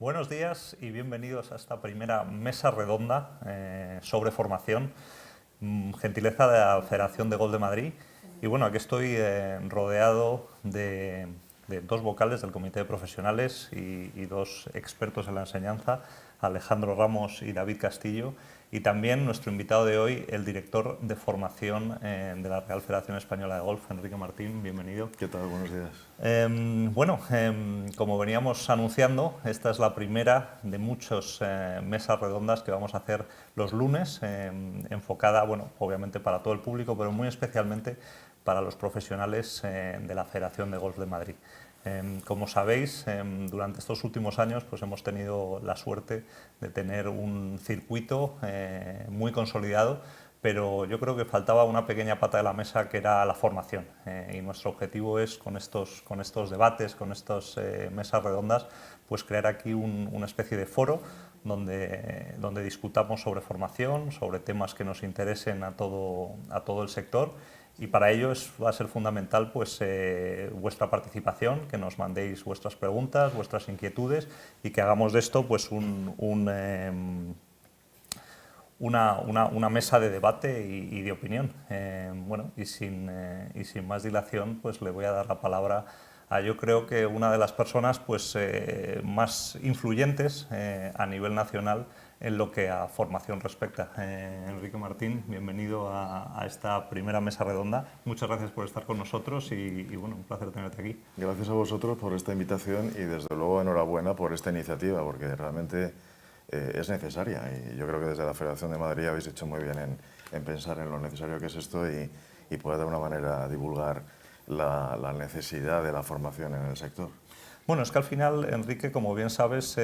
Buenos días y bienvenidos a esta primera mesa redonda sobre formación, gentileza de la Federación de Golf de Madrid. Y bueno, aquí estoy rodeado de dos vocales del Comité de Profesionales y dos expertos en la enseñanza, Alejandro Ramos y David Castillo, y también nuestro invitado de hoy, el director de formación de la Real Federación Española de Golf, Enrique Martín. Bienvenido. ¿Qué tal? Buenos días. Como veníamos anunciando, esta es la primera de muchas mesas redondas que vamos a hacer los lunes, enfocada, bueno, obviamente para todo el público, pero muy especialmente para los profesionales de la Federación de Golf de Madrid. Como sabéis, durante estos últimos años pues hemos tenido la suerte de tener un circuito muy consolidado, pero yo creo que faltaba una pequeña pata de la mesa, que era la formación. Y nuestro objetivo es, con estos debates, con estas mesas redondas, pues crear aquí una especie de foro donde discutamos sobre formación, sobre temas que nos interesen a todo el sector. Y para ello va a ser fundamental pues, vuestra participación, que nos mandéis vuestras preguntas, vuestras inquietudes, y que hagamos de esto pues, una mesa de debate y de opinión. Y sin más dilación, pues le voy a dar la palabra a, yo creo que una de las personas pues, más influyentes a nivel nacional en lo que a formación respecta. Enrique Martín, bienvenido a esta primera mesa redonda. Muchas gracias por estar con nosotros y bueno, un placer tenerte aquí. Gracias a vosotros por esta invitación y desde luego enhorabuena por esta iniciativa, porque realmente es necesaria, y yo creo que desde la Federación de Madrid habéis hecho muy bien en pensar en lo necesario que es esto y poder de alguna manera divulgar la necesidad de la formación en el sector. Bueno, es que al final, Enrique, como bien sabes,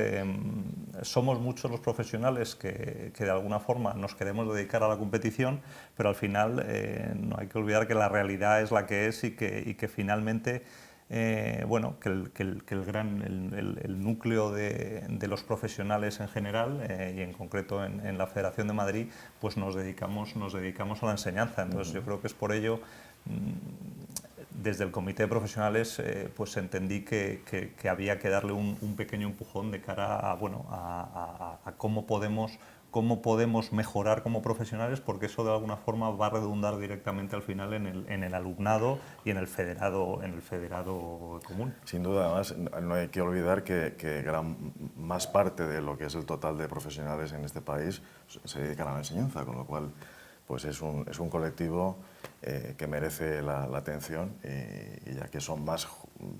somos muchos los profesionales que de alguna forma nos queremos dedicar a la competición, pero al final no hay que olvidar que la realidad es la que es y que finalmente el núcleo de los profesionales en general y en concreto en la Federación de Madrid, pues nos dedicamos a la enseñanza. Entonces yo creo que es por ello, desde el Comité de Profesionales pues entendí que había que darle un pequeño empujón de cara a cómo podemos mejorar como profesionales, porque eso de alguna forma va a redundar directamente al final en el alumnado y en el federado común. Sin duda, además, no hay que olvidar que más parte de lo que es el total de profesionales en este país se dedican a la enseñanza, con lo cual pues es un colectivo que merece la atención, y ya que son más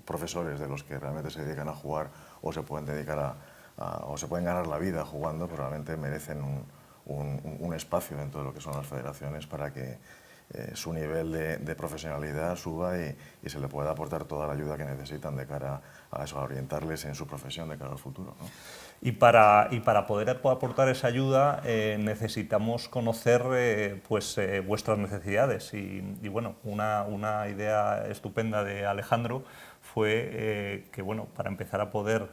profesores de los que realmente se dedican a jugar o se pueden dedicar o se pueden ganar la vida jugando, pues realmente merecen un espacio dentro de lo que son las federaciones para que su nivel de profesionalidad suba y se le pueda aportar toda la ayuda que necesitan de cara a eso, a orientarles en su profesión de cara al futuro, ¿no? Y para poder aportar esa ayuda necesitamos conocer vuestras necesidades. Y bueno, una idea estupenda de Alejandro fue que bueno, para empezar a poder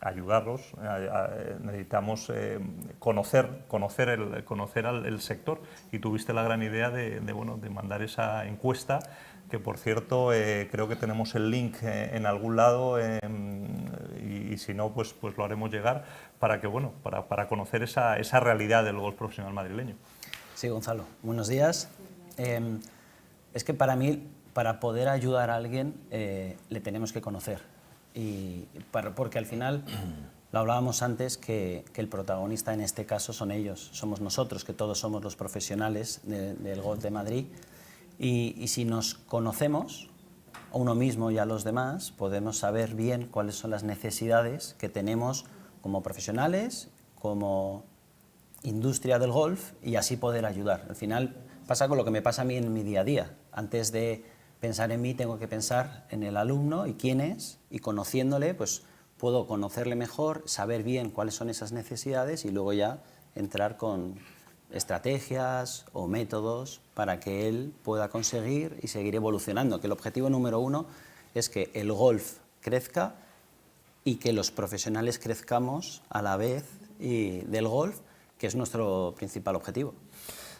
ayudarlos necesitamos conocer el sector, y tuviste la gran idea de mandar esa encuesta, que por cierto creo que tenemos el link en algún lado, y si no pues lo haremos llegar para que para conocer esa realidad del golf profesional madrileño. Sí, Gonzalo, buenos días. Es que para mí, para poder ayudar a alguien, le tenemos que conocer, porque al final, lo hablábamos antes, que el protagonista en este caso son ellos, somos nosotros, que todos somos los profesionales del golf de Madrid, y si nos conocemos a uno mismo y a los demás, podemos saber bien cuáles son las necesidades que tenemos como profesionales, como industria del golf, y así poder ayudar. Al final pasa con lo que me pasa a mí en mi día a día. Antes de pensar en mí tengo que pensar en el alumno y quién es, y conociéndole pues puedo conocerle mejor, saber bien cuáles son esas necesidades y luego ya entrar con estrategias o métodos para que él pueda conseguir y seguir evolucionando, que el objetivo número uno es que el golf crezca y que los profesionales crezcamos a la vez del golf, que es nuestro principal objetivo.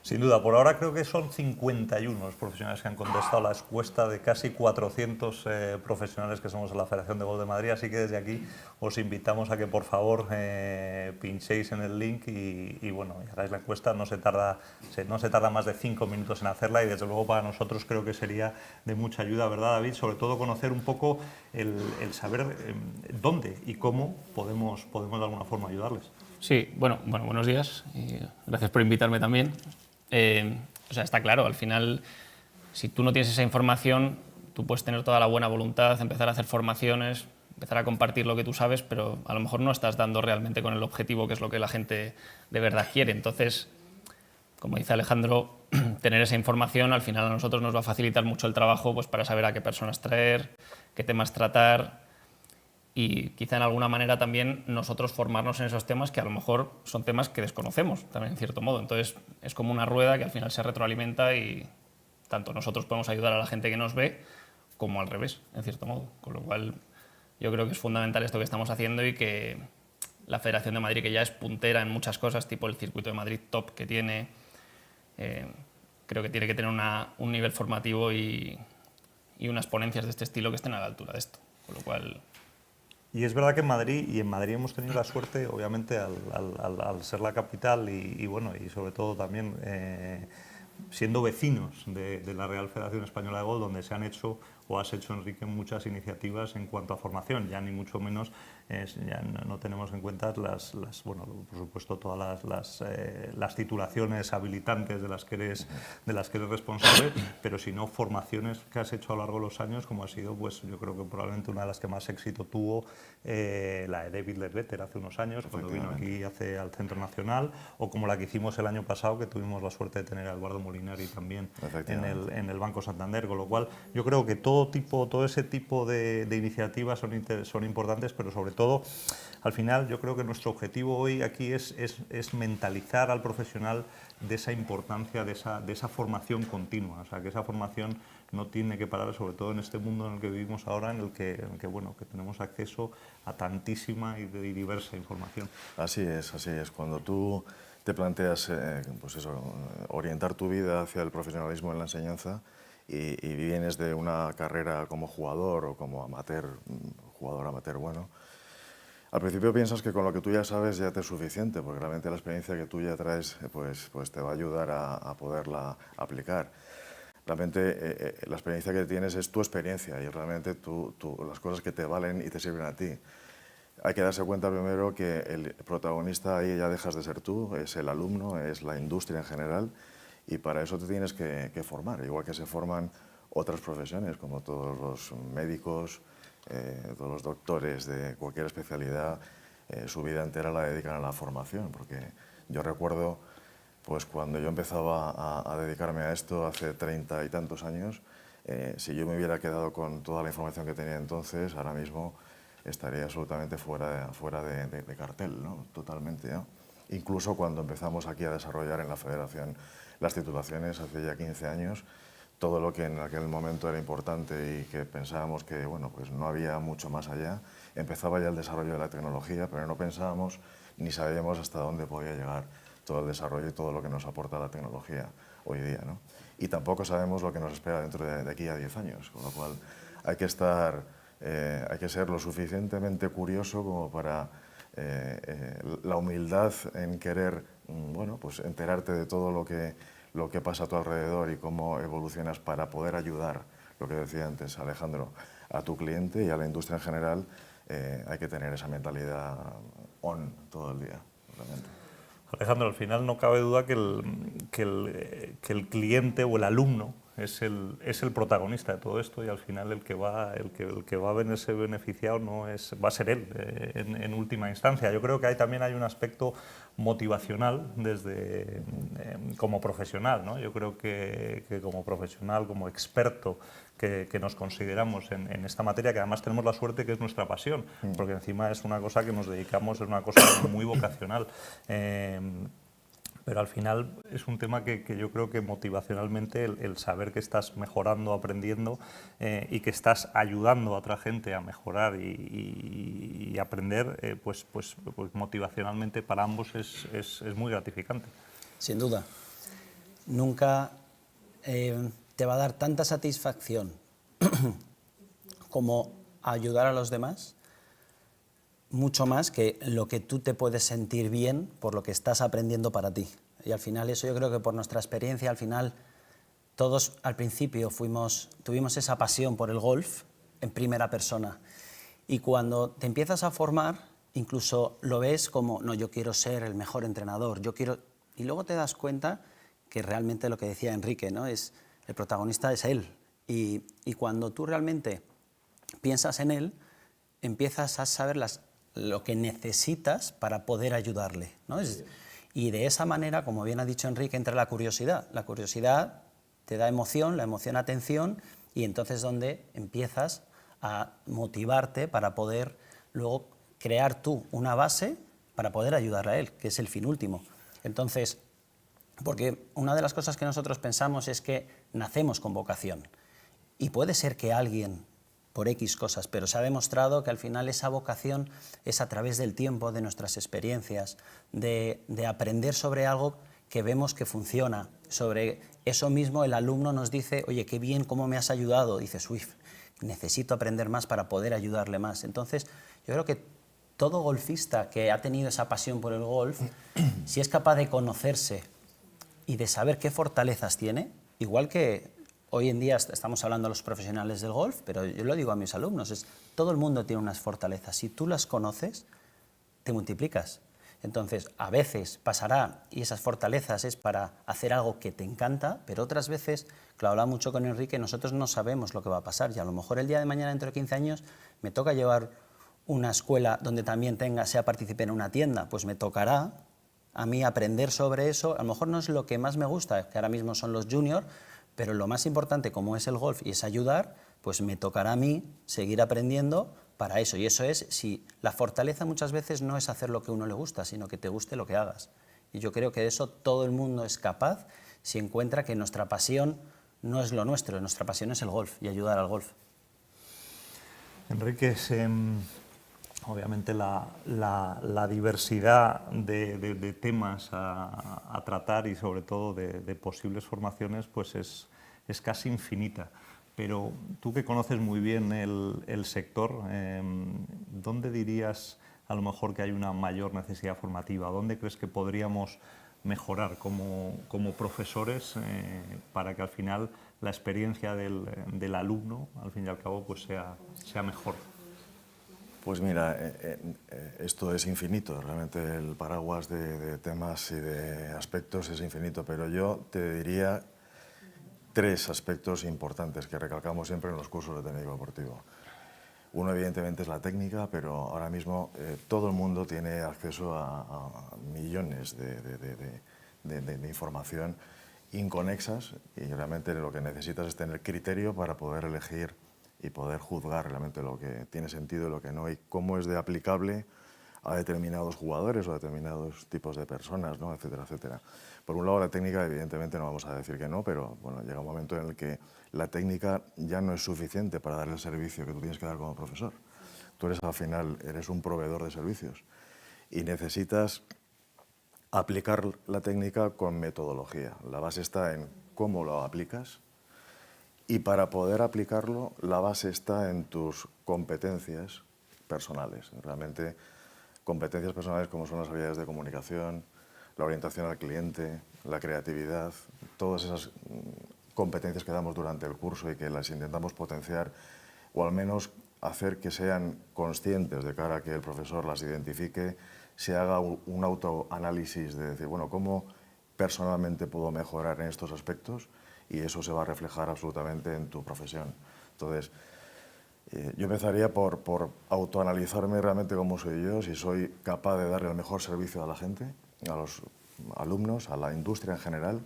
Sin duda, por ahora creo que son 51 los profesionales que han contestado a la encuesta de casi 400 profesionales que somos en la Federación de Golf de Madrid, así que desde aquí os invitamos a que por favor pinchéis en el link y bueno, y hagáis la encuesta. No se tarda más de 5 minutos en hacerla y desde luego para nosotros creo que sería de mucha ayuda, ¿verdad, David? Sobre todo conocer un poco el saber dónde y cómo podemos de alguna forma ayudarles. Sí, bueno, buenos días y gracias por invitarme también. O sea, está claro, al final, si tú no tienes esa información, tú puedes tener toda la buena voluntad, empezar a hacer formaciones, empezar a compartir lo que tú sabes, pero a lo mejor no estás dando realmente con el objetivo, que es lo que la gente de verdad quiere. Entonces, como dice Alejandro, tener esa información al final a nosotros nos va a facilitar mucho el trabajo, pues, para saber a qué personas traer, qué temas tratar y quizá en alguna manera también nosotros formarnos en esos temas que a lo mejor son temas que desconocemos también en cierto modo. Entonces es como una rueda que al final se retroalimenta y tanto nosotros podemos ayudar a la gente que nos ve como al revés, en cierto modo. Con lo cual yo creo que es fundamental esto que estamos haciendo y que la Federación de Madrid, que ya es puntera en muchas cosas, tipo el Circuito de Madrid top que tiene, creo que tiene que tener un nivel formativo y unas ponencias de este estilo que estén a la altura de esto. Con lo cual... Y es verdad que en Madrid hemos tenido la suerte, obviamente, al ser la capital y bueno, y sobre todo también siendo vecinos de la Real Federación Española de Golf, donde se han hecho o has hecho, Enrique, muchas iniciativas en cuanto a formación, ya ni mucho menos, ya no tenemos en cuenta bueno, por supuesto, todas las titulaciones habilitantes de las que eres responsable, pero si no, formaciones que has hecho a lo largo de los años, como ha sido, pues yo creo que probablemente una de las que más éxito tuvo, la de David Ledbetter hace unos años, cuando vino aquí al Centro Nacional, o como la que hicimos el año pasado, que tuvimos la suerte de tener a Eduardo Molinari también en el Banco Santander, con lo cual yo creo que todo ese tipo de iniciativas son importantes, pero sobre todo, al final, yo creo que nuestro objetivo hoy aquí es mentalizar al profesional de esa importancia, de esa formación continua, o sea, que esa formación no tiene que parar, sobre todo en este mundo en el que vivimos ahora, en el que bueno, que tenemos acceso a tantísima y diversa información. Así es, así es. Cuando tú te planteas pues eso, orientar tu vida hacia el profesionalismo en la enseñanza, y vienes de una carrera como jugador o como amateur, jugador amateur bueno, al principio piensas que con lo que tú ya sabes ya te es suficiente, porque realmente la experiencia que tú ya traes pues te va a ayudar a poderla aplicar. Realmente la experiencia que tienes es tu experiencia y realmente las cosas que te valen y te sirven a ti. Hay que darse cuenta primero que el protagonista ahí ya dejas de ser tú, es el alumno, es la industria en general, y para eso te tienes que formar, igual que se forman otras profesiones, como todos los médicos, todos los doctores de cualquier especialidad, su vida entera la dedican a la formación, porque yo recuerdo, pues cuando yo empezaba a dedicarme a esto hace 30 y tantos años, si yo me hubiera quedado con toda la información que tenía entonces, ahora mismo estaría absolutamente fuera de cartel, ¿no? Totalmente, ¿no? Incluso cuando empezamos aquí a desarrollar en la Federación las titulaciones hace ya 15 años, todo lo que en aquel momento era importante y que pensábamos que bueno, pues no había mucho más allá, empezaba ya el desarrollo de la tecnología, pero no pensábamos ni sabíamos hasta dónde podía llegar todo el desarrollo y todo lo que nos aporta la tecnología hoy día, ¿no? Y tampoco sabemos lo que nos espera dentro de aquí a 10 años, con lo cual hay que ser lo suficientemente curioso como para la humildad en querer bueno, pues enterarte de todo lo que pasa a tu alrededor y cómo evolucionas para poder ayudar, lo que decía antes Alejandro, a tu cliente y a la industria en general. Hay que tener esa mentalidad on todo el día, realmente. Alejandro, al final no cabe duda que el cliente o el alumno es el protagonista de todo esto y al final el que va a verse beneficiado va a ser él en última instancia. Yo creo que también hay un aspecto motivacional como profesional, ¿no? Yo creo que como profesional, como experto que nos consideramos en esta materia, que además tenemos la suerte que es nuestra pasión, porque encima es una cosa que nos dedicamos, es una cosa muy vocacional. Pero al final es un tema que yo creo que motivacionalmente el saber que estás mejorando, aprendiendo y que estás ayudando a otra gente a mejorar y aprender, pues motivacionalmente para ambos es muy gratificante. Sin duda. nunca te va a dar tanta satisfacción como ayudar a los demás, mucho más que lo que tú te puedes sentir bien por lo que estás aprendiendo para ti. Y al final eso yo creo que por nuestra experiencia, al final todos al principio tuvimos esa pasión por el golf en primera persona. Y cuando te empiezas a formar, incluso lo ves como, no, yo quiero ser el mejor entrenador, yo quiero... Y luego te das cuenta que realmente lo que decía Enrique, ¿no? El protagonista es él. Y cuando tú realmente piensas en él, empiezas a saber lo que necesitas para poder ayudarle, ¿no? Y de esa manera, como bien ha dicho Enrique, entra la curiosidad. La curiosidad te da emoción, la emoción atención, y entonces donde empiezas a motivarte para poder luego crear tú una base para poder ayudarle a él, que es el fin último. Entonces, porque una de las cosas que nosotros pensamos es que nacemos con vocación, y puede ser que alguien por X cosas, pero se ha demostrado que al final esa vocación es a través del tiempo, de nuestras experiencias, de aprender sobre algo que vemos que funciona. Sobre eso mismo el alumno nos dice, oye, qué bien, cómo me has ayudado. Dices, uy, necesito aprender más para poder ayudarle más. Entonces, yo creo que todo golfista que ha tenido esa pasión por el golf, si es capaz de conocerse y de saber qué fortalezas tiene, igual que hoy en día estamos hablando a los profesionales del golf, pero yo lo digo a mis alumnos, todo el mundo tiene unas fortalezas. Si tú las conoces, te multiplicas. Entonces, a veces pasará y esas fortalezas es para hacer algo que te encanta, pero otras veces, que lo hablaba mucho con Enrique, nosotros no sabemos lo que va a pasar y a lo mejor el día de mañana, dentro de 15 años, me toca llevar una escuela donde también sea partícipe en una tienda, pues me tocará a mí aprender sobre eso. A lo mejor no es lo que más me gusta, que ahora mismo son los juniors, pero lo más importante, como es el golf y es ayudar, pues me tocará a mí seguir aprendiendo para eso. Y eso es, si la fortaleza muchas veces no es hacer lo que a uno le gusta, sino que te guste lo que hagas. Y yo creo que de eso todo el mundo es capaz si encuentra que nuestra pasión no es lo nuestro, nuestra pasión es el golf y ayudar al golf. Enrique, obviamente la diversidad de temas a tratar y sobre todo de posibles formaciones pues es casi infinita. Pero tú que conoces muy bien el sector, ¿dónde dirías a lo mejor que hay una mayor necesidad formativa? ¿Dónde crees que podríamos mejorar como profesores para que al final la experiencia del alumno, al fin y al cabo, pues sea mejor? Pues mira, esto es infinito, realmente el paraguas de temas y de aspectos es infinito, pero yo te diría 3 aspectos importantes que recalcamos siempre en los cursos de técnico deportivo. Uno, evidentemente, es la técnica, pero ahora mismo todo el mundo tiene acceso a millones de información inconexas y realmente lo que necesitas es tener criterio para poder elegir y poder juzgar realmente lo que tiene sentido y lo que no, y cómo es de aplicable a determinados jugadores o a determinados tipos de personas, ¿no? Etcétera, etcétera. Por un lado, la técnica, evidentemente, no vamos a decir que no, pero bueno, llega un momento en el que la técnica ya no es suficiente para dar el servicio que tú tienes que dar como profesor. Tú al final, eres un proveedor de servicios y necesitas aplicar la técnica con metodología. La base está en cómo lo aplicas. Y para poder aplicarlo, la base está en tus competencias personales. Realmente, competencias personales como son las habilidades de comunicación, la orientación al cliente, la creatividad, todas esas competencias que damos durante el curso y que las intentamos potenciar, o al menos hacer que sean conscientes de cara a que el profesor las identifique, se haga un autoanálisis de decir, bueno, ¿cómo personalmente puedo mejorar en estos aspectos? Y eso se va a reflejar absolutamente en tu profesión. Entonces, yo empezaría por autoanalizarme realmente cómo soy yo, si soy capaz de darle el mejor servicio a la gente, a los alumnos, a la industria en general.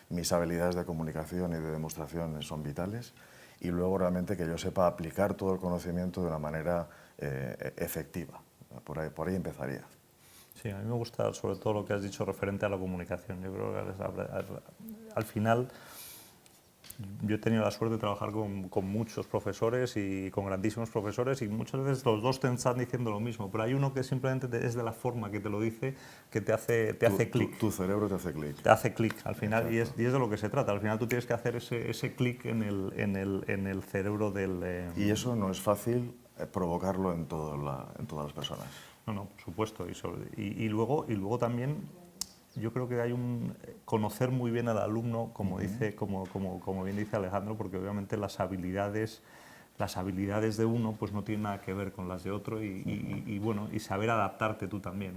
Mis habilidades de comunicación y de demostración son vitales. Y luego realmente que yo sepa aplicar todo el conocimiento de una manera efectiva. Por ahí empezaría. Sí, a mí me gusta sobre todo lo que has dicho referente a la comunicación. Yo creo que al final Yo he tenido la suerte de trabajar con muchos profesores y con grandísimos profesores, y muchas veces los dos te están diciendo lo mismo, pero hay uno que simplemente es de la forma que te lo dice que te hace clic. Tu cerebro te hace clic. Te hace clic al final, y es de lo que se trata. Al final tú tienes que hacer ese clic en el cerebro del... Y eso no es fácil provocarlo en todas las personas. No, por supuesto. Y luego también yo creo que hay conocer muy bien al alumno, como bien dice Alejandro, porque obviamente las habilidades de uno pues no tienen nada que ver con las de otro, y saber adaptarte tú también.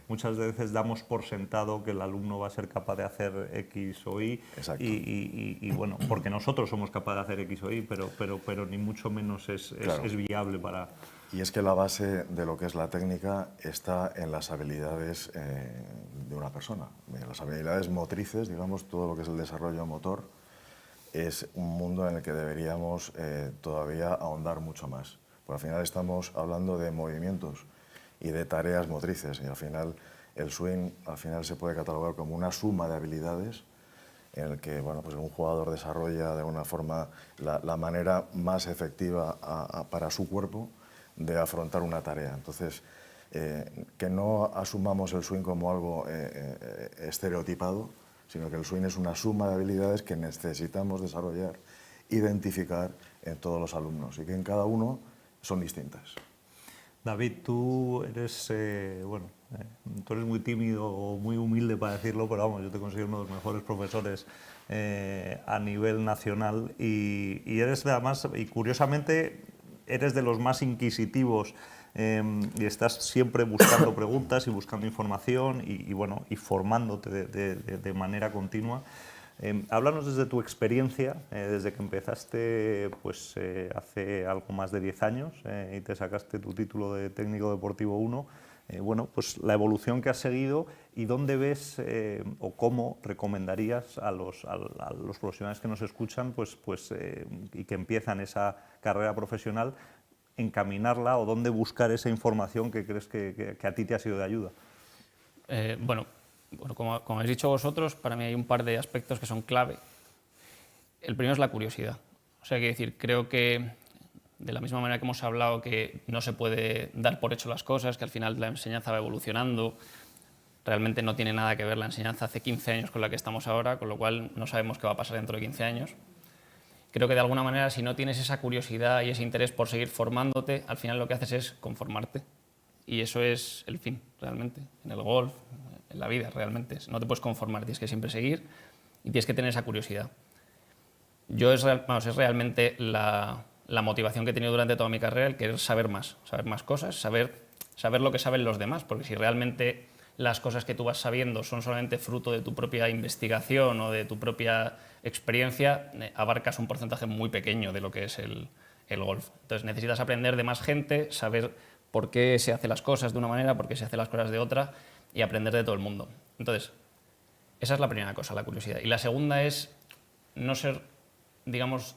Muchas veces damos por sentado que el alumno va a ser capaz de hacer X o Y. Exacto. Y bueno, porque nosotros somos capaces de hacer X o Y, pero ni mucho menos es viable para... Y es que la base de lo que es la técnica está en las habilidades de una persona. Las habilidades motrices, digamos, todo lo que es el desarrollo motor, es un mundo en el que deberíamos todavía ahondar mucho más. Porque al final estamos hablando de movimientos y de tareas motrices, y al final el swing se puede catalogar como una suma de habilidades en el que pues un jugador desarrolla de alguna forma la manera más efectiva para su cuerpo de afrontar una tarea. Entonces, que no asumamos el swing como algo estereotipado, sino que el swing es una suma de habilidades que necesitamos desarrollar, identificar en todos los alumnos, y que en cada uno son distintas. David, tú eres muy tímido o muy humilde para decirlo, pero vamos, yo te considero uno de los mejores profesores a nivel nacional, y eres además, y curiosamente, eres de los más inquisitivos, y estás siempre buscando preguntas y buscando información y formándote de manera continua. Háblanos desde tu experiencia, desde que empezaste pues, hace algo más de 10 años y te sacaste tu título de técnico deportivo 1, pues la evolución que has seguido, y dónde ves o cómo recomendarías a los profesionales que nos escuchan y que empiezan esa carrera profesional, encaminarla, o dónde buscar esa información que crees que a ti te ha sido de ayuda. Bueno, como habéis dicho vosotros, para mí hay un par de aspectos que son clave. El primero es la curiosidad. O sea, creo que de la misma manera que hemos hablado que no se puede dar por hecho las cosas, que al final la enseñanza va evolucionando, realmente no tiene nada que ver la enseñanza hace 15 años con la que estamos ahora, con lo cual no sabemos qué va a pasar dentro de 15 años. Creo que de alguna manera, si no tienes esa curiosidad y ese interés por seguir formándote, al final lo que haces es conformarte. Y eso es el fin, realmente, en el golf, en la vida, realmente. No te puedes conformar, tienes que siempre seguir y tienes que tener esa curiosidad. Es realmente la motivación que he tenido durante toda mi carrera, el querer saber más cosas, saber lo que saben los demás, porque si realmente las cosas que tú vas sabiendo son solamente fruto de tu propia investigación o de tu propia experiencia, abarcas un porcentaje muy pequeño de lo que es el golf. Entonces necesitas aprender de más gente, saber por qué se hacen las cosas de una manera, por qué se hacen las cosas de otra, y aprender de todo el mundo. Entonces, esa es la primera cosa, la curiosidad. Y la segunda es no ser, digamos,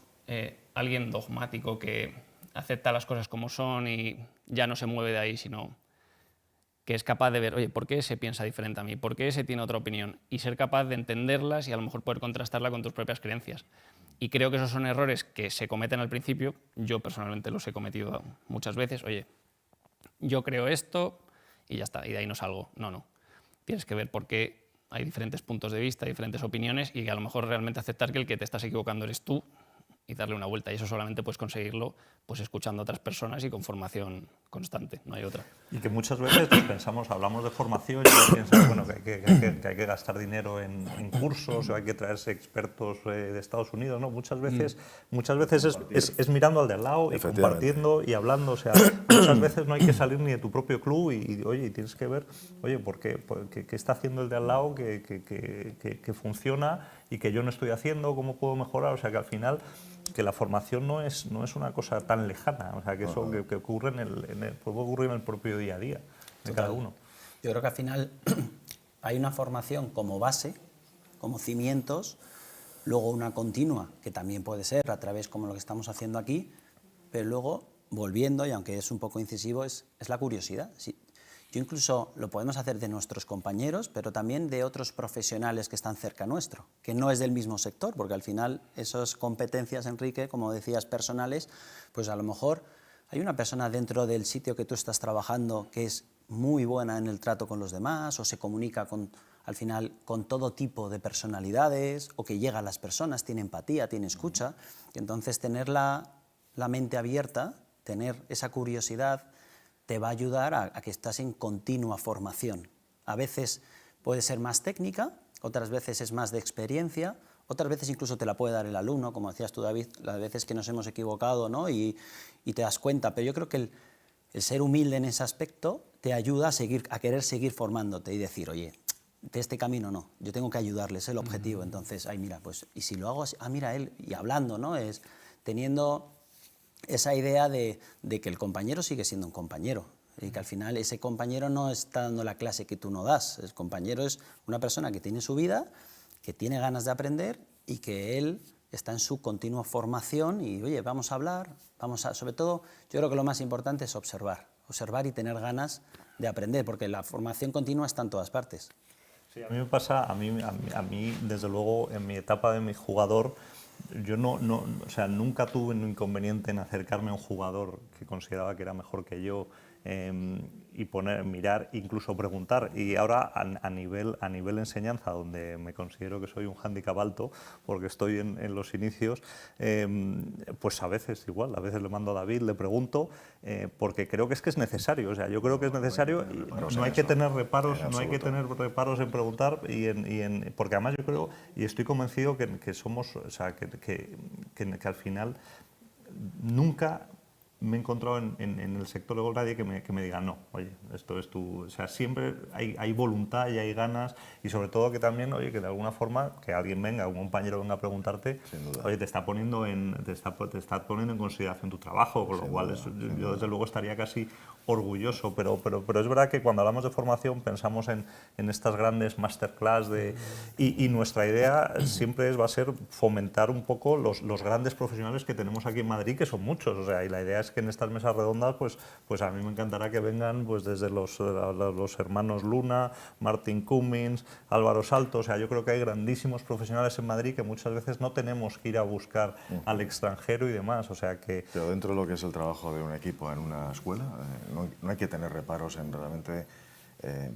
alguien dogmático que acepta las cosas como son y ya no se mueve de ahí, sino que es capaz de ver, oye, ¿por qué ese piensa diferente a mí? ¿Por qué ese tiene otra opinión? Y ser capaz de entenderlas y a lo mejor poder contrastarla con tus propias creencias. Y creo que esos son errores que se cometen al principio. Yo personalmente los he cometido muchas veces. Oye, yo creo esto y ya está, y de ahí no salgo. No. Tienes que ver por qué hay diferentes puntos de vista, diferentes opiniones, y a lo mejor realmente aceptar que el que te estás equivocando eres tú y darle una vuelta. Y eso solamente puedes conseguirlo pues escuchando a otras personas y con formación constante, no hay otra. Y que muchas veces hablamos de formación y piensas que hay que gastar dinero en cursos, o hay que traerse expertos de Estados Unidos, ¿no? Muchas veces es mirando al de al lado y compartiendo y hablando. O sea, muchas veces no hay que salir ni de tu propio club y tienes que ver, oye, ¿qué está haciendo el de al lado que funciona y que yo no estoy haciendo? ¿Cómo puedo mejorar? O sea, que al final que la formación no es una cosa tan lejana, o sea, que eso que ocurre puede ocurrir en el propio día a día de cada uno. Yo creo que al final hay una formación como base, como cimientos, luego una continua, que también puede ser a través como lo que estamos haciendo aquí, pero luego volviendo, y aunque es un poco incisivo, es la curiosidad. Yo incluso lo podemos hacer de nuestros compañeros, pero también de otros profesionales que están cerca nuestro, que no es del mismo sector, porque al final esas competencias, Enrique, como decías, personales, pues a lo mejor hay una persona dentro del sitio que tú estás trabajando que es muy buena en el trato con los demás o se comunica al final con todo tipo de personalidades o que llega a las personas, tiene empatía, tiene escucha, y entonces tener la mente abierta, tener esa curiosidad, te va a ayudar a que estás en continua formación. A veces puede ser más técnica, otras veces es más de experiencia, otras veces incluso te la puede dar el alumno, como decías tú, David, las veces que nos hemos equivocado, ¿no? y te das cuenta, pero yo creo que el ser humilde en ese aspecto te ayuda a querer seguir formándote y decir, oye, de este camino no, yo tengo que ayudarles, es el objetivo. Entonces, ay, mira, pues, y si lo hago así, mira él, y hablando, ¿no? Es teniendo esa idea de que el compañero sigue siendo un compañero y que al final ese compañero no está dando la clase que tú no das. El compañero es una persona que tiene su vida, que tiene ganas de aprender y que él está en su continua formación y, oye, vamos a hablar, sobre todo, yo creo que lo más importante es observar y tener ganas de aprender, porque la formación continua está en todas partes. Sí, a mí me pasa, a mí desde luego, en mi etapa de mi jugador, yo o sea, nunca tuve un inconveniente en acercarme a un jugador que consideraba que era mejor que yo y mirar, incluso preguntar. Y ahora a nivel enseñanza, donde me considero que soy un hándicap alto, porque estoy en los inicios, pues a veces igual, a veces le mando a David, le pregunto, porque creo que es necesario. O sea, yo creo que es necesario y no hay que tener reparos, en preguntar porque además yo creo y estoy convencido que somos, o sea, que al final nunca me he encontrado en el sector de golf nadie que me diga no, oye, esto es tu... O sea, siempre hay voluntad y hay ganas y sobre todo que también, oye, que de alguna forma que alguien venga, un compañero venga a preguntarte, oye, te está poniendo en consideración tu trabajo, con lo cual yo desde luego estaría casi orgulloso, pero es verdad que cuando hablamos de formación pensamos en estas grandes masterclass y nuestra idea siempre va a ser fomentar un poco los grandes profesionales que tenemos aquí en Madrid, que son muchos, o sea, y la idea es que en estas mesas redondas, pues a mí me encantará que vengan pues desde los hermanos Luna, Martin Cummins, Álvaro Salto, o sea, yo creo que hay grandísimos profesionales en Madrid que muchas veces no tenemos que ir a buscar al extranjero y demás, o sea que... Pero dentro de lo que es el trabajo de un equipo en una escuela, no hay que tener reparos en realmente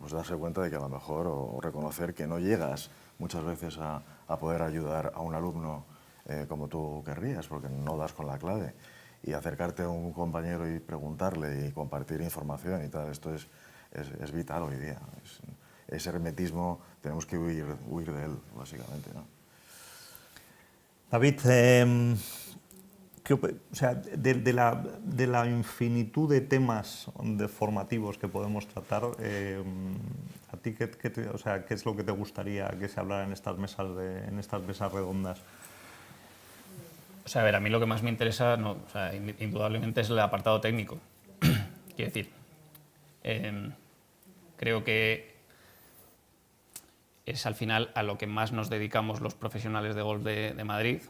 pues darse cuenta de que a lo mejor o reconocer que no llegas muchas veces a poder ayudar a un alumno como tú querrías, porque no das con la clave. Y acercarte a un compañero y preguntarle y compartir información y tal, esto es vital hoy día. Ese hermetismo tenemos que huir de él, básicamente, ¿no? David, o sea, de la infinitud de temas formativos que podemos tratar, ¿a ti qué es lo que te gustaría que se hablara en estas mesas redondas? O sea, a ver, a mí lo que más me interesa, indudablemente es el apartado técnico. Quiero decir, creo que es al final a lo que más nos dedicamos los profesionales de golf de Madrid.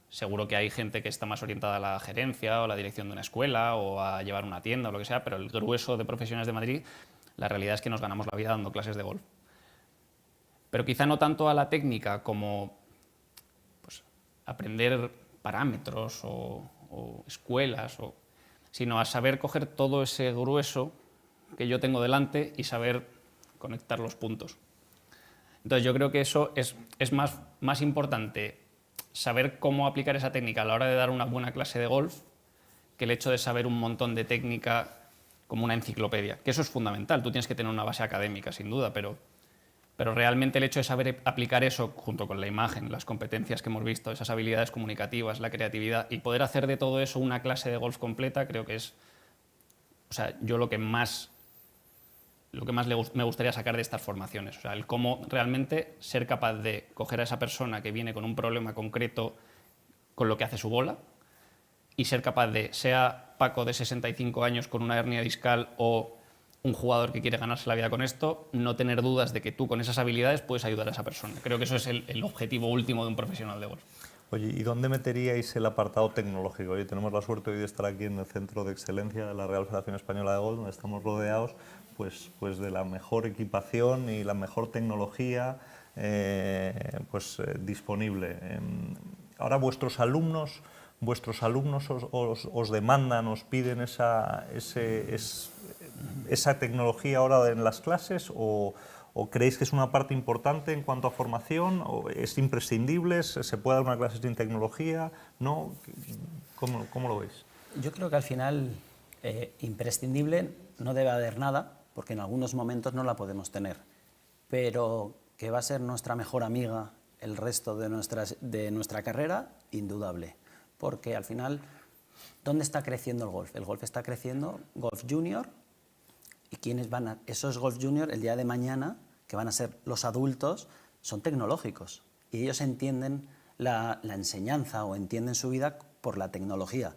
Seguro que hay gente que está más orientada a la gerencia o a la dirección de una escuela o a llevar una tienda o lo que sea, pero el grueso de profesionales de Madrid, la realidad es que nos ganamos la vida dando clases de golf. Pero quizá no tanto a la técnica como pues, aprender parámetros o escuelas, sino a saber coger todo ese grueso que yo tengo delante y saber conectar los puntos. Entonces yo creo que eso es más importante saber cómo aplicar esa técnica a la hora de dar una buena clase de golf que el hecho de saber un montón de técnica como una enciclopedia, que eso es fundamental, tú tienes que tener una base académica sin duda, pero realmente el hecho de saber aplicar eso junto con la imagen, las competencias que hemos visto, esas habilidades comunicativas, la creatividad y poder hacer de todo eso una clase de golf completa, creo que es, o sea, yo lo que más me gustaría sacar de estas formaciones, o sea, el cómo realmente ser capaz de coger a esa persona que viene con un problema concreto con lo que hace su bola y ser capaz de, sea Paco de 65 años con una hernia discal o un jugador que quiere ganarse la vida con esto, no tener dudas de que tú con esas habilidades puedes ayudar a esa persona. Creo que eso es el objetivo último de un profesional de golf. Oye, ¿y dónde meteríais el apartado tecnológico? Oye, tenemos la suerte hoy de estar aquí en el Centro de Excelencia de la Real Federación Española de Golf, donde estamos rodeados, pues de la mejor equipación y la mejor tecnología disponible. Ahora vuestros alumnos os demandan, os piden esa tecnología ahora en las clases, o creéis que es una parte importante en cuanto a formación, o es imprescindible, se puede dar una clase sin tecnología, ¿no? ¿Cómo lo veis? Yo creo que al final imprescindible no debe haber nada, porque en algunos momentos no la podemos tener, pero que va a ser nuestra mejor amiga el resto de nuestra carrera, indudable. Porque al final, ¿dónde está creciendo el golf? El golf está creciendo, golf junior, y ¿quiénes van a esos golf junior el día de mañana, que van a ser los adultos, son tecnológicos? Y ellos entienden la enseñanza o entienden su vida por la tecnología.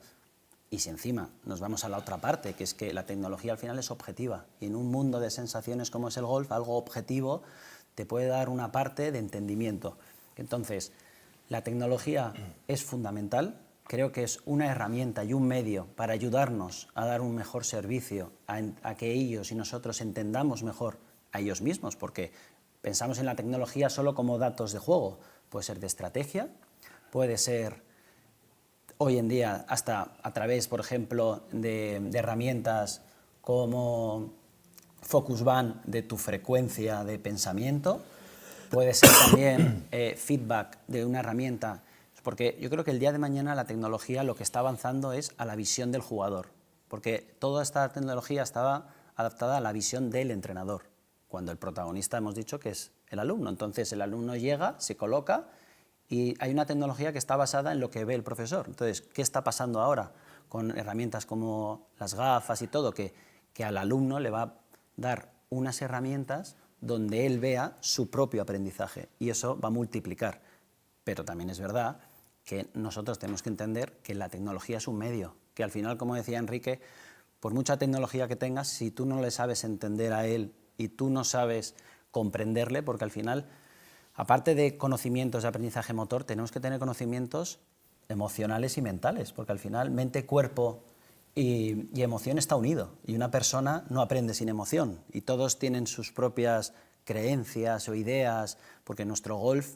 Y si encima nos vamos a la otra parte, que es que la tecnología al final es objetiva, y en un mundo de sensaciones como es el golf, algo objetivo te puede dar una parte de entendimiento. Entonces, la tecnología es fundamental. Creo que es una herramienta y un medio para ayudarnos a dar un mejor servicio, a que ellos y nosotros entendamos mejor a ellos mismos, porque pensamos en la tecnología solo como datos de juego. Puede ser de estrategia, puede ser hoy en día hasta a través, por ejemplo, de herramientas como Focus Band de tu frecuencia de pensamiento, puede ser también feedback de una herramienta. Porque yo creo que el día de mañana la tecnología lo que está avanzando es a la visión del jugador, porque toda esta tecnología estaba adaptada a la visión del entrenador, cuando el protagonista hemos dicho que es el alumno. Entonces el alumno llega, se coloca y hay una tecnología que está basada en lo que ve el profesor. Entonces, ¿qué está pasando ahora con herramientas como las gafas y todo? Que al alumno le va a dar unas herramientas donde él vea su propio aprendizaje y eso va a multiplicar. Pero también es verdad que nosotros tenemos que entender que la tecnología es un medio, que al final, como decía Enrique, por mucha tecnología que tengas, si tú no le sabes entender a él y tú no sabes comprenderle, porque al final, aparte de conocimientos de aprendizaje motor, tenemos que tener conocimientos emocionales y mentales, porque al final mente, cuerpo y emoción está unido, y una persona no aprende sin emoción, y todos tienen sus propias creencias o ideas, porque nuestro golf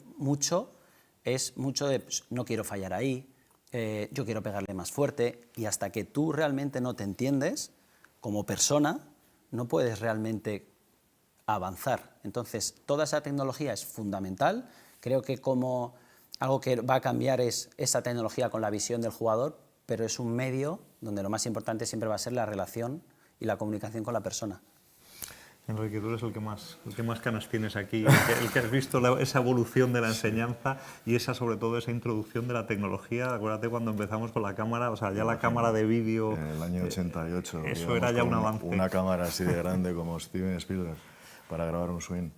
es mucho de pues, no quiero fallar ahí, yo quiero pegarle más fuerte, y hasta que tú realmente no te entiendes, como persona, no puedes realmente avanzar. Entonces, toda esa tecnología es fundamental. Creo que como algo que va a cambiar es esa tecnología con la visión del jugador, pero es un medio donde lo más importante siempre va a ser la relación y la comunicación con la persona. Enrique, tú eres el que más canas tienes aquí, el que has visto esa evolución de la enseñanza y sobre todo esa introducción de la tecnología. Acuérdate cuando empezamos con la cámara, o sea, ya la cámara de vídeo... En el año 88. Eso era ya un avance. Una cámara así de grande como Steven Spielberg para grabar un swing.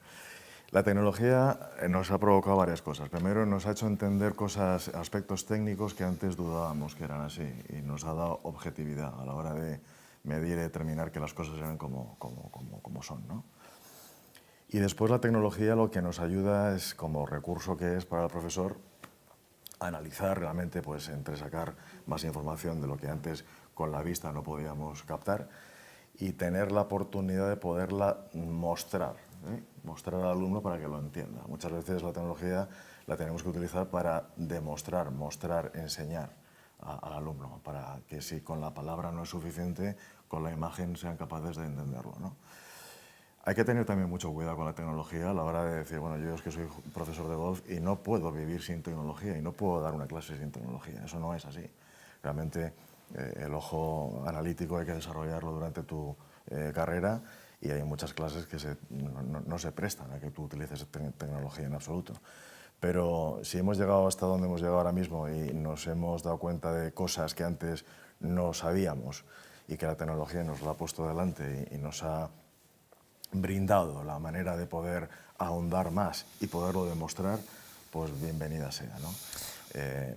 La tecnología nos ha provocado varias cosas. Primero, nos ha hecho entender aspectos técnicos que antes dudábamos que eran así, y nos ha dado objetividad a la hora de medir y determinar que las cosas eran como son, ¿no? Y después la tecnología lo que nos ayuda es, como recurso que es para el profesor, analizar realmente, pues entresacar más información de lo que antes con la vista no podíamos captar y tener la oportunidad de poderla mostrar al alumno para que lo entienda. Muchas veces la tecnología la tenemos que utilizar para demostrar, mostrar, enseñar al alumno, para que si con la palabra no es suficiente, con la imagen sean capaces de entenderlo, ¿no? Hay que tener también mucho cuidado con la tecnología a la hora de decir, bueno, yo es que soy profesor de golf y no puedo vivir sin tecnología y no puedo dar una clase sin tecnología. Eso no es así. Realmente el ojo analítico hay que desarrollarlo durante tu carrera y hay muchas clases que no se prestan a que tú utilices tecnología en absoluto. Pero si hemos llegado hasta donde hemos llegado ahora mismo y nos hemos dado cuenta de cosas que antes no sabíamos y que la tecnología nos lo ha puesto delante y nos ha brindado la manera de poder ahondar más y poderlo demostrar, pues bienvenida sea, ¿no?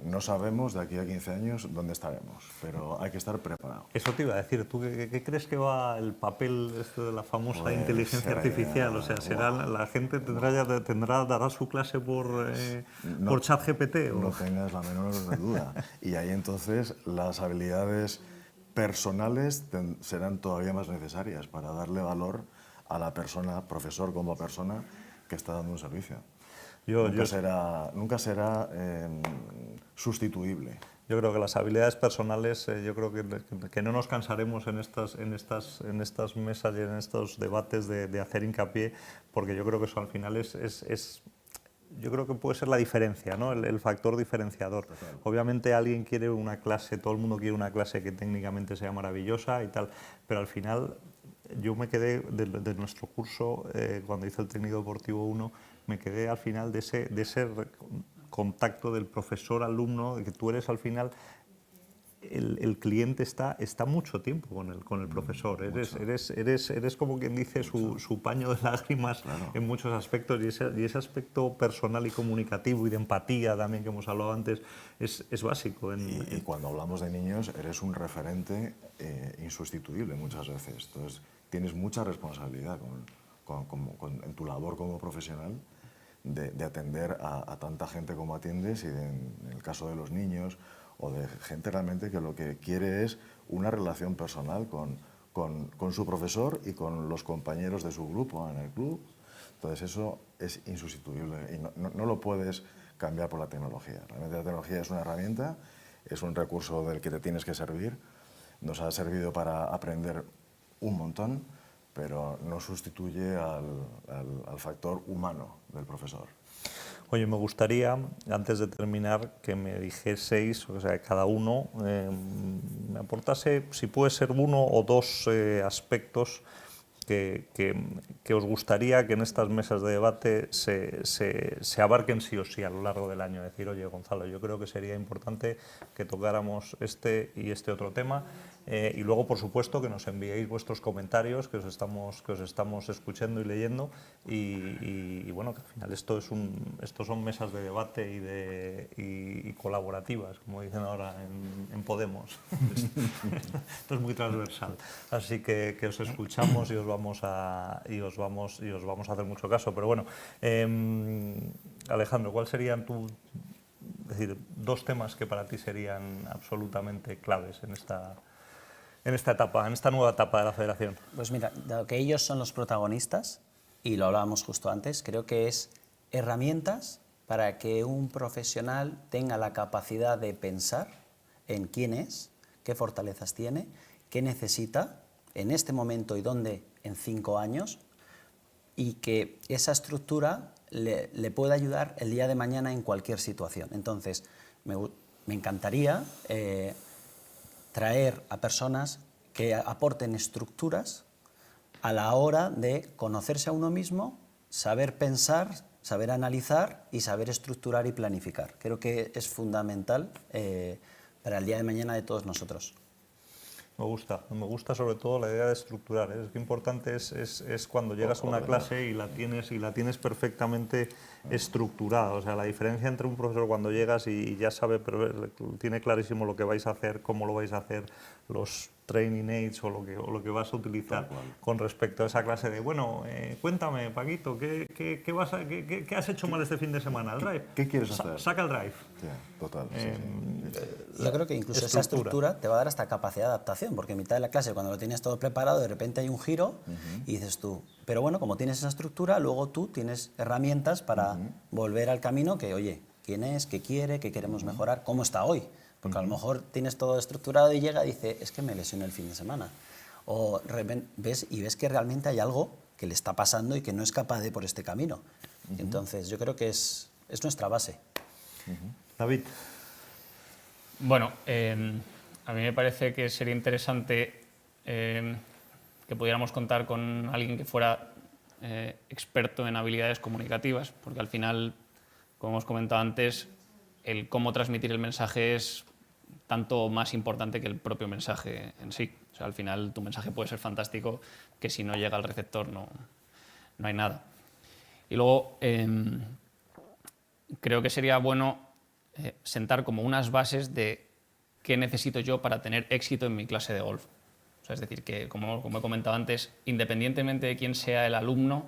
No sabemos de aquí a 15 años dónde estaremos, pero hay que estar preparado. Eso te iba a decir, ¿tú qué crees que va el papel de la famosa Pues, inteligencia artificial? O sea, la gente dará su clase por ChatGPT. No tengas la menor duda. Y ahí entonces las habilidades personales serán todavía más necesarias para darle valor a la persona, profesor como persona, que está dando un servicio. Yo- Nunca será sustituible. Yo creo que las habilidades personales, yo creo que no nos cansaremos en estas mesas y en estos debates de hacer hincapié, porque yo creo que eso al final yo creo que puede ser la diferencia, ¿no? El factor diferenciador. Total. Obviamente alguien quiere una clase, todo el mundo quiere una clase que técnicamente sea maravillosa y tal, pero al final yo me quedé de nuestro curso, cuando hice el técnico deportivo 1, me quedé al final de ese contacto del profesor-alumno, de que tú eres al final, el cliente está mucho tiempo con el profesor, eres como quien dice su paño de lágrimas, Claro. en muchos aspectos, y ese aspecto personal y comunicativo y de empatía también que hemos hablado antes es básico. Y cuando hablamos de niños, eres un referente insustituible muchas veces. Entonces, tienes mucha responsabilidad en tu labor como profesional de atender a tanta gente como atiendes, y en el caso de los niños o de gente realmente que lo que quiere es una relación personal con su profesor y con los compañeros de su grupo en el club. Entonces eso es insustituible y no lo puedes cambiar por la tecnología. Realmente la tecnología es una herramienta, es un recurso del que te tienes que servir. Nos ha servido para aprender un montón, pero no sustituye al factor humano del profesor. Oye, me gustaría, antes de terminar, que me dijeseis, o sea, cada uno me aportase, si puede ser uno o dos aspectos que os gustaría que en estas mesas de debate se abarquen sí o sí a lo largo del año. Decir, oye, Gonzalo, yo creo que sería importante que tocáramos este y este otro tema. Y luego, por supuesto, que nos enviéis vuestros comentarios, que os estamos escuchando y leyendo. Y bueno, que al final esto son mesas de debate y colaborativas, como dicen ahora en Podemos. Esto es muy transversal. Así que os escuchamos y os vamos a hacer mucho caso. Pero bueno, Alejandro, ¿cuáles serían dos temas que para ti serían absolutamente claves en esta etapa, en esta nueva etapa de la Federación? Pues mira, dado que ellos son los protagonistas, y lo hablábamos justo antes, creo que es herramientas para que un profesional tenga la capacidad de pensar en quién es, qué fortalezas tiene, qué necesita en este momento y dónde en 5 años, y que esa estructura le pueda ayudar el día de mañana en cualquier situación. Entonces, me encantaría traer a personas que aporten estructuras a la hora de conocerse a uno mismo, saber pensar, saber analizar y saber estructurar y planificar. Creo que es fundamental para el día de mañana de todos nosotros. Me gusta sobre todo la idea de estructurar. Es que importante es cuando llegas a una clase y la tienes perfectamente estructurada. O sea, la diferencia entre un profesor cuando llegas y ya sabe, pero tiene clarísimo lo que vais a hacer, cómo lo vais a hacer, los training aids o lo que vas a utilizar con respecto a esa clase de, bueno, cuéntame, Paquito, ¿qué has hecho mal este fin de semana? ¿El drive? ¿Qué quieres hacer? Saca el drive. Yeah, total. Sí. Yo creo que incluso esa estructura te va a dar hasta capacidad de adaptación, porque en mitad de la clase, cuando lo tienes todo preparado, de repente hay un giro y dices tú, pero bueno, como tienes esa estructura, luego tú tienes herramientas para volver al camino que, oye, ¿quién es? ¿Qué quiere? ¿Qué queremos mejorar? ¿Cómo está hoy? Porque a lo mejor tienes todo estructurado y llega y dice, es que me lesioné el fin de semana. O ves que realmente hay algo que le está pasando y que no es capaz de ir por este camino. Entonces, yo creo que es nuestra base. David. Bueno, a mí me parece que sería interesante que pudiéramos contar con alguien que fuera experto en habilidades comunicativas, porque al final, como hemos comentado antes, el cómo transmitir el mensaje es tanto más importante que el propio mensaje en sí. O sea, al final tu mensaje puede ser fantástico, que si no llega al receptor no hay nada. Y luego creo que sería bueno sentar como unas bases de qué necesito yo para tener éxito en mi clase de golf. O sea, es decir, que como he comentado antes, independientemente de quién sea el alumno,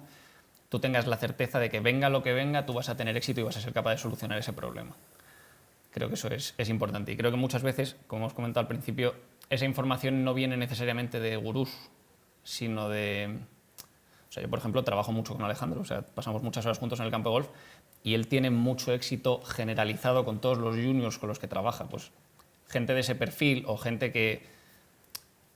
tú tengas la certeza de que venga lo que venga, tú vas a tener éxito y vas a ser capaz de solucionar ese problema. Creo que eso es importante. Y creo que muchas veces, como hemos comentado al principio, esa información no viene necesariamente de gurús, sino de O sea, yo, por ejemplo, trabajo mucho con Alejandro, o sea, pasamos muchas horas juntos en el campo de golf y él tiene mucho éxito generalizado con todos los juniors con los que trabaja. Pues gente de ese perfil o gente que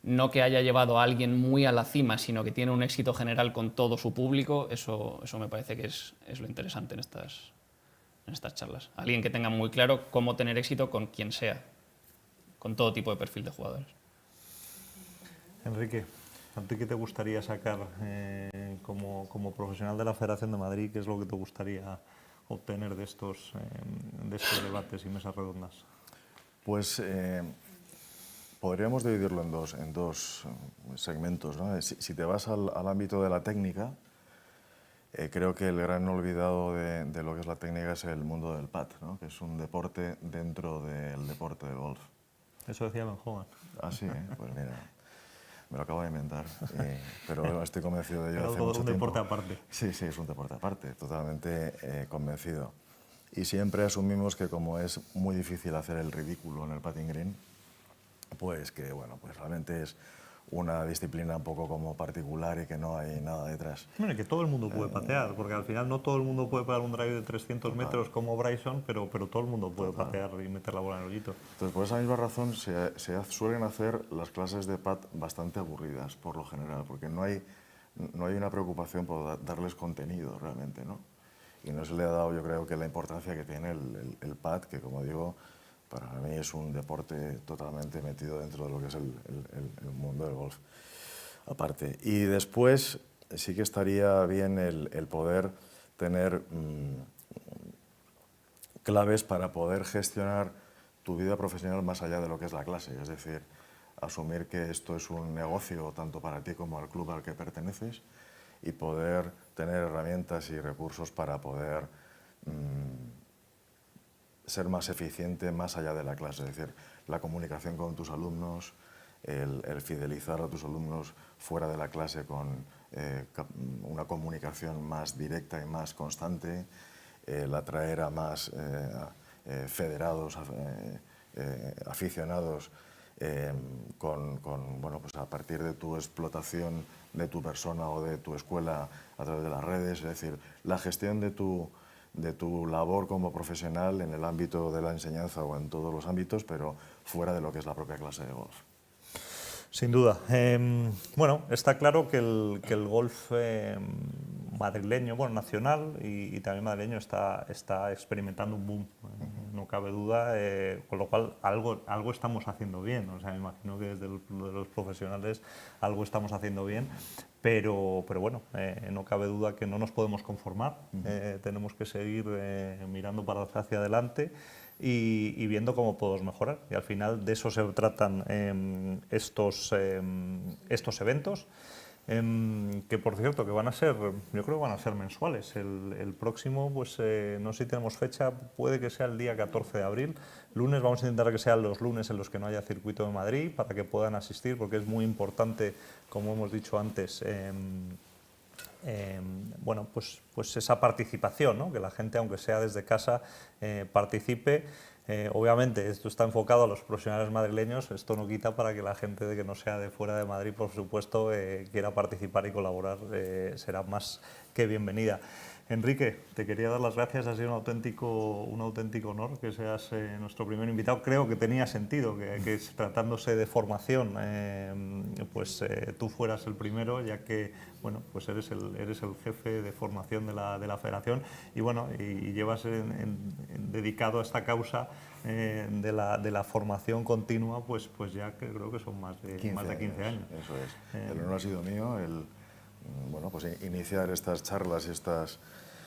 no que haya llevado a alguien muy a la cima, sino que tiene un éxito general con todo su público, eso me parece que es lo interesante en estas charlas. Alguien que tenga muy claro cómo tener éxito con quien sea, con todo tipo de perfil de jugadores. Enrique, ¿a ti qué te gustaría sacar como profesional de la Federación de Madrid? ¿Qué es lo que te gustaría obtener de estos debates y mesas redondas? Pues podríamos dividirlo en dos segmentos, ¿no? Si te vas al ámbito de la técnica, creo que el gran olvidado de lo que es la técnica es el mundo del pad, ¿no? Que es un deporte dentro del deporte del golf. Eso decía Ben Hogan. Ah, sí, pues mira, me lo acabo de inventar, pero estoy convencido de ello Era hace todo mucho un tiempo. deporte aparte. Sí, sí, es un deporte aparte, totalmente convencido. Y siempre asumimos que como es muy difícil hacer el ridículo en el putting green, pues que bueno, pues realmente es una disciplina un poco como particular y que no hay nada detrás. Bueno, que todo el mundo puede patear, porque al final no todo el mundo puede pegar un drive de 300 metros como Bryson, pero todo el mundo puede patear y meter la bola en el hoyito. Entonces, por esa misma razón suelen hacer las clases de pad bastante aburridas, por lo general, porque no hay una preocupación por darles contenido realmente, ¿no? Y no se le ha dado, yo creo, que la importancia que tiene el pad, que como digo, para mí es un deporte totalmente metido dentro de lo que es el mundo del golf. Aparte. Y después sí que estaría bien el poder tener claves para poder gestionar tu vida profesional más allá de lo que es la clase. Es decir, asumir que esto es un negocio tanto para ti como al club al que perteneces y poder tener herramientas y recursos para poder ser más eficiente más allá de la clase, es decir, la comunicación con tus alumnos, el fidelizar a tus alumnos fuera de la clase con una comunicación más directa y más constante, el atraer a más federados, aficionados, bueno, pues a partir de tu explotación de tu persona o de tu escuela a través de las redes, es decir, la gestión de tu labor como profesional en el ámbito de la enseñanza o en todos los ámbitos, pero fuera de lo que es la propia clase de golf. Sin duda. Bueno, está claro que el golf madrileño, bueno, nacional y también madrileño está experimentando un boom, no cabe duda, con lo cual algo estamos haciendo bien. O sea, me imagino que desde los profesionales algo estamos haciendo bien, pero bueno, no cabe duda que no nos podemos conformar, tenemos que seguir mirando hacia adelante y viendo cómo podemos mejorar. Y al final de eso se tratan estos eventos, que por cierto que van a ser, yo creo que van a ser mensuales. El próximo, pues no sé si tenemos fecha, puede que sea el día 14 de abril. Lunes, vamos a intentar que sean los lunes en los que no haya circuito de Madrid para que puedan asistir, porque es muy importante, como hemos dicho antes, bueno, pues esa participación, ¿no? Que la gente, aunque sea desde casa, participe. Obviamente esto está enfocado a los profesionales madrileños, esto no quita para que la gente que no sea de fuera de Madrid, por supuesto, quiera participar y colaborar, será más que bienvenida. Enrique, te quería dar las gracias, ha sido un auténtico honor que seas nuestro primer invitado. Creo que tenía sentido que tratándose de formación, tú fueras el primero, ya que bueno, pues eres el jefe de formación de la federación y bueno, y llevas dedicado a esta causa de la formación continua, pues ya creo que son más de 15 años. Eso es. El honor ha sido mío, bueno, pues iniciar estas charlas y estas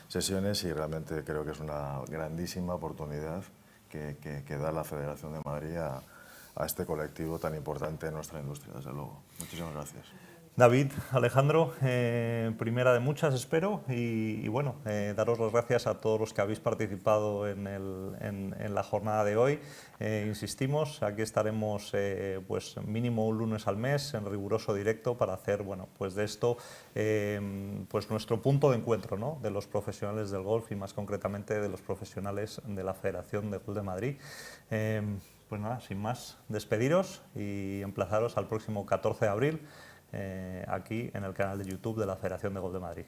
sesiones y realmente creo que es una grandísima oportunidad que da la Federación de Madrid a este colectivo tan importante en nuestra industria, desde luego. Muchísimas gracias. David, Alejandro, primera de muchas espero y bueno, daros las gracias a todos los que habéis participado en la jornada de hoy. Insistimos, aquí estaremos pues mínimo un lunes al mes en riguroso directo para hacer bueno, pues de esto pues nuestro punto de encuentro, ¿no? De los profesionales del golf y más concretamente de los profesionales de la Federación de Golf de Madrid. Pues nada, sin más, despediros y emplazaros al próximo 14 de abril aquí en el canal de YouTube de la Federación de Golf de Madrid.